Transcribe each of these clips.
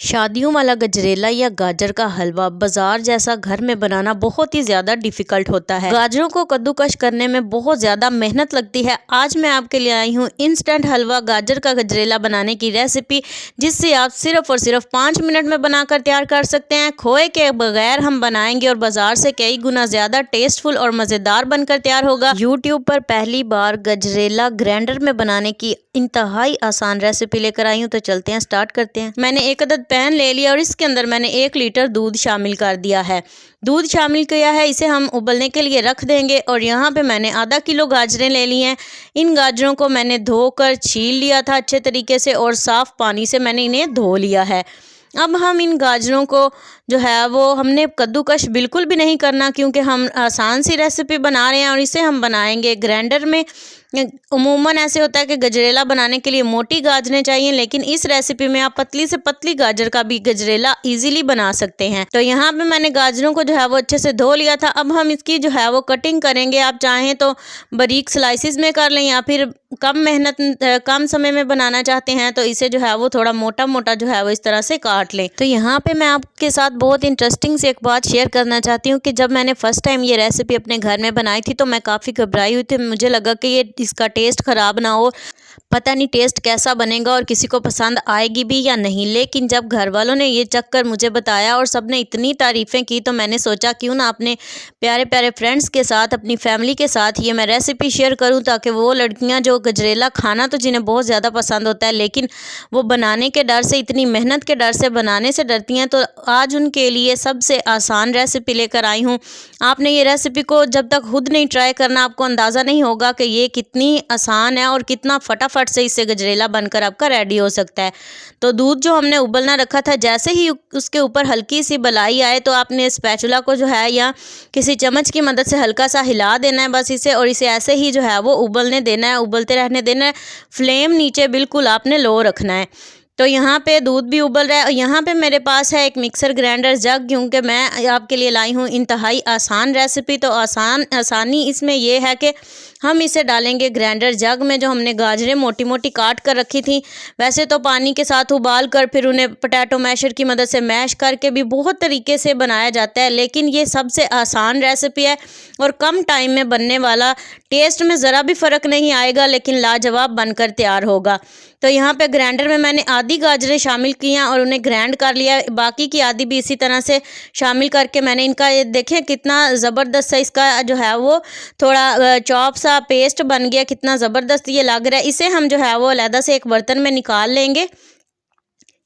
शादियों वाला गजरेला या गाजर का हलवा बाजार जैसा घर में बनाना बहुत ही ज़्यादा डिफ़िकल्ट होता है। गाजरों को कद्दूकश करने में बहुत ज़्यादा मेहनत लगती है। आज मैं आपके लिए आई हूँ इंस्टेंट हलवा गाजर का गजरेला बनाने की रेसिपी, जिससे आप सिर्फ और सिर्फ 5 मिनट में बनाकर तैयार कर सकते हैं। खोए के बगैर हम बनाएंगे और बाजार से कई गुना ज़्यादा टेस्टफुल और मज़ेदार बनकर तैयार होगा। यूट्यूब पर पहली बार गजरेला ग्राइंडर में बनाने की इंतहाई आसान रेसिपी लेकर आई हूँ, तो चलते हैं, स्टार्ट करते हैं। मैंने एक अदद पैन ले लिया और इसके अंदर मैंने 1 लीटर दूध शामिल कर दिया है। दूध शामिल किया है, इसे हम उबलने के लिए रख देंगे। और यहाँ पे मैंने आधा किलो गाजरें ले ली हैं। इन गाजरों को मैंने धोकर छील लिया था अच्छे तरीके से और साफ़ पानी से मैंने इन्हें धो लिया है। अब हम इन गाजरों को जो है वो हमने कद्दूकश बिल्कुल भी नहीं करना, क्योंकि हम आसान सी रेसिपी बना रहे हैं और इसे हम बनाएंगे ग्राइंडर में। उमूमन ऐसे होता है कि गजरेला बनाने के लिए मोटी गाजरें चाहिए, लेकिन इस रेसिपी में आप पतली से पतली गाजर का भी गजरेला इजीली बना सकते हैं। तो यहाँ पे मैंने गाजरों को जो है वो अच्छे से धो लिया था। अब हम इसकी जो है वो कटिंग करेंगे। आप चाहें तो बारीक स्लाइसिस में कर लें, या फिर कम समय में बनाना चाहते हैं तो इसे जो है वो थोड़ा मोटा मोटा जो है वो इस तरह से काट लें। तो यहाँ पे मैं आपके साथ बहुत इंटरेस्टिंग से एक बात शेयर करना चाहती हूँ कि जब मैंने फर्स्ट टाइम ये रेसिपी अपने घर में बनाई थी तो मैं काफ़ी घबराई हुई थी। मुझे लगा कि ये इसका टेस्ट ख़राब ना हो, पता नहीं टेस्ट कैसा बनेगा और किसी को पसंद आएगी भी या नहीं। लेकिन जब घर वालों ने ये चक्कर मुझे बताया और सबने इतनी तारीफ़ें की, तो मैंने सोचा क्यों ना अपने प्यारे प्यारे फ्रेंड्स के साथ, अपनी फैमिली के साथ ये मैं रेसिपी शेयर करूं, ताकि वो लड़कियां जो गजरेला खाना तो जिन्हें बहुत ज़्यादा पसंद होता है, लेकिन वो बनाने के डर से, इतनी मेहनत के डर से बनाने से डरती हैं, तो आज उनके लिए सबसे आसान रेसिपी लेकर आई हूँ। आपने ये रेसिपी को जब तक खुद नहीं ट्राई करना, आपको अंदाज़ा नहीं होगा कि ये कितनी आसान है और कितना फटाफट से इससे गजरेला बनकर आपका रेडी हो सकता है। तो दूध जो हमने उबलना रखा था, जैसे ही उसके ऊपर हल्की सी मलाई आए तो आपने स्पैचुला को जो है या किसी चम्मच की मदद से हल्का सा हिला देना है बस इसे, और इसे ऐसे ही जो है वो उबलने देना है, उबलते रहने देना है। फ्लेम नीचे बिल्कुल आपने लो रखना है। तो यहाँ पे दूध भी उबल रहा है और यहाँ पे मेरे पास है एक मिक्सर ग्राइंडर जग, क्योंकि मैं आपके लिए लाई हूँ इंतहाई आसान रेसिपी। तो आसानी इसमें यह है कि हम इसे डालेंगे ग्राइंडर जग में, जो हमने गाजरें मोटी मोटी काट कर रखी थी। वैसे तो पानी के साथ उबाल कर फिर उन्हें पोटैटो मैशर की मदद से मैश करके भी बहुत तरीके से बनाया जाता है, लेकिन ये सबसे आसान रेसिपी है और कम टाइम में बनने वाला। टेस्ट में ज़रा भी फ़र्क नहीं आएगा, लेकिन लाजवाब बनकर तैयार होगा। तो यहाँ पे ग्राइंडर में मैंने आधी गाजरें शामिल की हैं और उन्हें ग्राइंड कर लिया। बाकी की आधी भी इसी तरह से शामिल करके मैंने इनका, ये देखें कितना ज़बरदस्त सा इसका जो है वो थोड़ा चॉप सा पेस्ट बन गया, कितना ज़बरदस्त ये लग रहा है। इसे हम जो है वो अलग से एक बर्तन में निकाल लेंगे।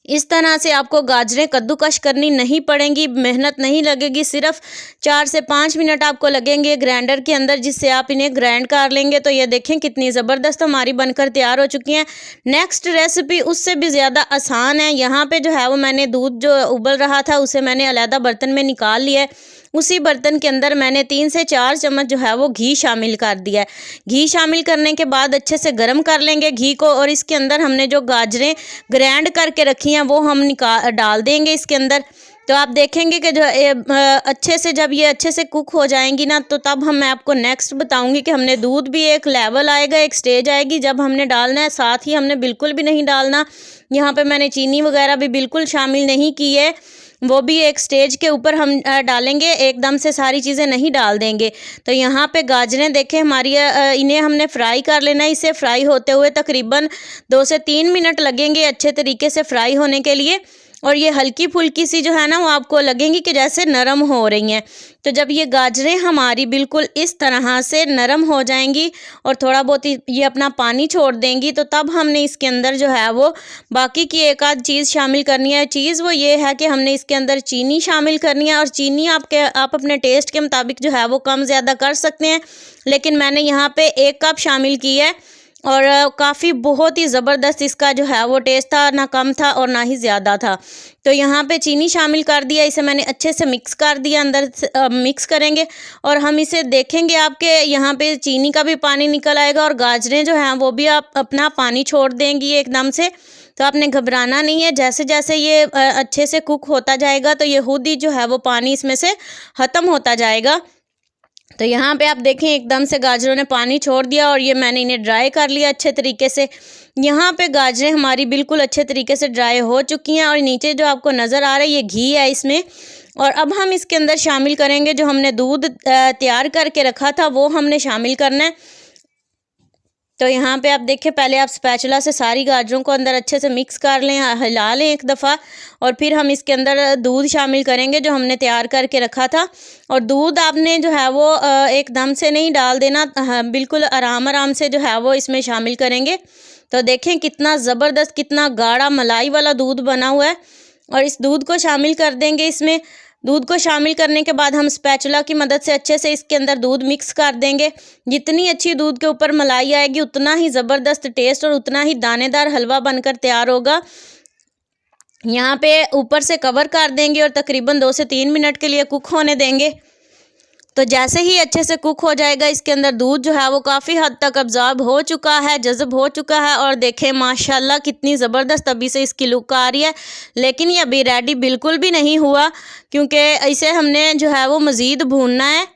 इस तरह से आपको गाजरें कद्दूकश करनी नहीं पड़ेंगी, मेहनत नहीं लगेगी, सिर्फ 4 से 5 मिनट आपको लगेंगे ग्राइंडर के अंदर, जिससे आप इन्हें ग्राइंड कर लेंगे। तो ये देखें कितनी ज़बरदस्त हमारी बनकर तैयार हो चुकी हैं। नेक्स्ट रेसिपी उससे भी ज़्यादा आसान है। यहाँ पे जो है वो मैंने दूध जो उबल रहा था उसे मैंने अलग बर्तन में निकाल लिया है। उसी बर्तन के अंदर मैंने 3 से 4 चम्मच जो है वो घी शामिल कर दिया है। घी शामिल करने के बाद अच्छे से गर्म कर लेंगे घी को, और इसके अंदर हमने जो गाजरें ग्राइंड करके रखी हैं वो हम डाल देंगे इसके अंदर। तो आप देखेंगे कि जो अच्छे से, जब ये अच्छे से कुक हो जाएंगी ना, तो तब मैं आपको नेक्स्ट बताऊंगी कि हमने दूध भी एक लेवल आएगा, एक स्टेज आएगी जब हमने डालना है। साथ ही हमने बिल्कुल भी नहीं डालना, यहाँ पे मैंने चीनी वगैरह भी बिल्कुल शामिल नहीं की है, वो भी एक स्टेज के ऊपर हम डालेंगे, एकदम से सारी चीज़ें नहीं डाल देंगे। तो यहाँ पे गाजरें देखें हमारी, इन्हें हमने फ्राई कर लेना है। इसे फ्राई होते हुए तकरीबन 2 से 3 मिनट लगेंगे अच्छे तरीके से फ्राई होने के लिए, और ये हल्की फुल्की सी जो है ना वो आपको लगेंगी कि जैसे नरम हो रही हैं। तो जब ये गाजरें हमारी बिल्कुल इस तरह से नरम हो जाएंगी और थोड़ा बहुत ये अपना पानी छोड़ देंगी, तो तब हमने इसके अंदर जो है वो बाकी की एक आध चीज़ शामिल करनी है। चीज़ वो ये है कि हमने इसके अंदर चीनी शामिल करनी है, और चीनी आप अपने टेस्ट के मुताबिक जो है वो कम ज़्यादा कर सकते हैं, लेकिन मैंने यहाँ पे 1 कप शामिल की है और काफ़ी बहुत ही ज़बरदस्त इसका जो है वो टेस्ट था, ना कम था और ना ही ज़्यादा था। तो यहाँ पे चीनी शामिल कर दिया, इसे मैंने अच्छे से मिक्स कर दिया, अंदर से मिक्स करेंगे और हम इसे देखेंगे आपके यहाँ पे चीनी का भी पानी निकल आएगा और गाजरें जो हैं वो भी आप अपना पानी छोड़ देंगी एकदम से। तो आपने घबराना नहीं है, जैसे जैसे ये अच्छे से कुक होता जाएगा तो ये खुद ही जो है वो पानी इसमें से ख़त्म होता जाएगा। तो यहाँ पे आप देखें एकदम से गाजरों ने पानी छोड़ दिया और ये मैंने इन्हें ड्राई कर लिया अच्छे तरीके से। यहाँ पे गाजरें हमारी बिल्कुल अच्छे तरीके से ड्राई हो चुकी हैं और नीचे जो आपको नज़र आ रहा है ये घी है इसमें। और अब हम इसके अंदर शामिल करेंगे जो हमने दूध तैयार करके रखा था, वो हमने शामिल करना है। तो यहाँ पे आप देखें, पहले आप स्पैचुला से सारी गाजरों को अंदर अच्छे से मिक्स कर लें, हिला लें एक दफ़ा, और फिर हम इसके अंदर दूध शामिल करेंगे जो हमने तैयार करके रखा था। और दूध आपने जो है वो एकदम से नहीं डाल देना, बिल्कुल आराम आराम से जो है वो इसमें शामिल करेंगे। तो देखें कितना ज़बरदस्त, कितना गाढ़ा मलाई वाला दूध बना हुआ है। और इस दूध को शामिल कर देंगे इसमें। दूध को शामिल करने के बाद हम स्पैचुला की मदद से अच्छे से इसके अंदर दूध मिक्स कर देंगे। जितनी अच्छी दूध के ऊपर मलाई आएगी उतना ही ज़बरदस्त टेस्ट और उतना ही दानेदार हलवा बनकर तैयार होगा। यहाँ पे ऊपर से कवर कर देंगे और तकरीबन 2 से 3 मिनट के लिए कुक होने देंगे। तो जैसे ही अच्छे से कुक हो जाएगा, इसके अंदर दूध जो है वो काफ़ी हद तक अब्जॉर्ब हो चुका है, जज़ब हो चुका है। और देखें माशाल्लाह कितनी ज़बरदस्त अभी से इसकी लुक आ रही है। लेकिन ये अभी रेडी बिल्कुल भी नहीं हुआ, क्योंकि इसे हमने जो है वो मज़ीद भूनना है।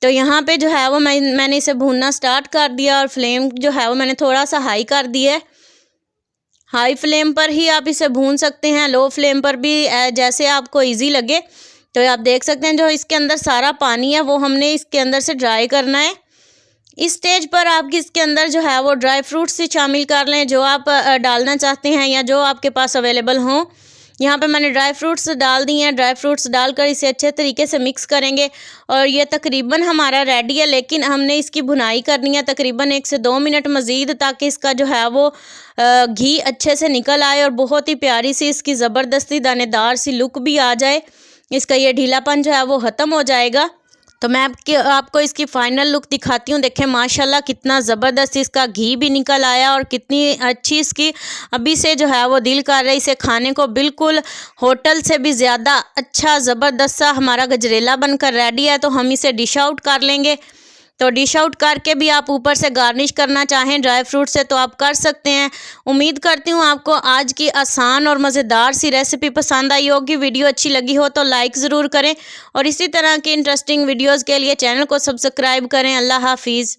तो यहाँ पे जो है वो मैंने इसे भूनना स्टार्ट कर दिया और फ्लेम जो है वो मैंने थोड़ा सा हाई कर दिया है। हाई फ्लेम पर ही आप इसे भून सकते हैं, लो फ्लेम पर भी जैसे आपको ईजी लगे। तो आप देख सकते हैं जो इसके अंदर सारा पानी है वो हमने इसके अंदर से ड्राई करना है। इस स्टेज पर आप इसके अंदर जो है वो ड्राई फ्रूट्स से शामिल कर लें जो आप डालना चाहते हैं या जो आपके पास अवेलेबल हों। यहाँ पे मैंने ड्राई फ्रूट्स डाल दिए हैं। ड्राई फ्रूट्स डालकर इसे अच्छे तरीके से मिक्स करेंगे और ये तकरीबन हमारा रेडी है। लेकिन हमने इसकी भुनाई करनी है तकरीबन 1 से 2 मिनट मज़ीद, ताकि इसका जो है वो घी अच्छे से निकल आए और बहुत ही प्यारी सी इसकी ज़बरदस्ती दानेदार सी लुक भी आ जाए। इसका ये ढीलापन जो है वो ख़त्म हो जाएगा। तो मैं आपको इसकी फ़ाइनल लुक दिखाती हूँ। देखें माशाल्लाह कितना ज़बरदस्त इसका घी भी निकल आया और कितनी अच्छी इसकी अभी से जो है वो दिल कर रहा है इसे खाने को। बिल्कुल होटल से भी ज़्यादा अच्छा ज़बरदस्त सा हमारा गजरेला बनकर रेडी है। तो हम इसे डिश आउट कर लेंगे। तो डिश आउट करके भी आप ऊपर से गार्निश करना चाहें ड्राई फ्रूट से तो आप कर सकते हैं। उम्मीद करती हूँ आपको आज की आसान और मज़ेदार सी रेसिपी पसंद आई होगी। वीडियो अच्छी लगी हो तो लाइक ज़रूर करें और इसी तरह की इंटरेस्टिंग वीडियोज़ के लिए चैनल को सब्सक्राइब करें। अल्लाह हाफिज़।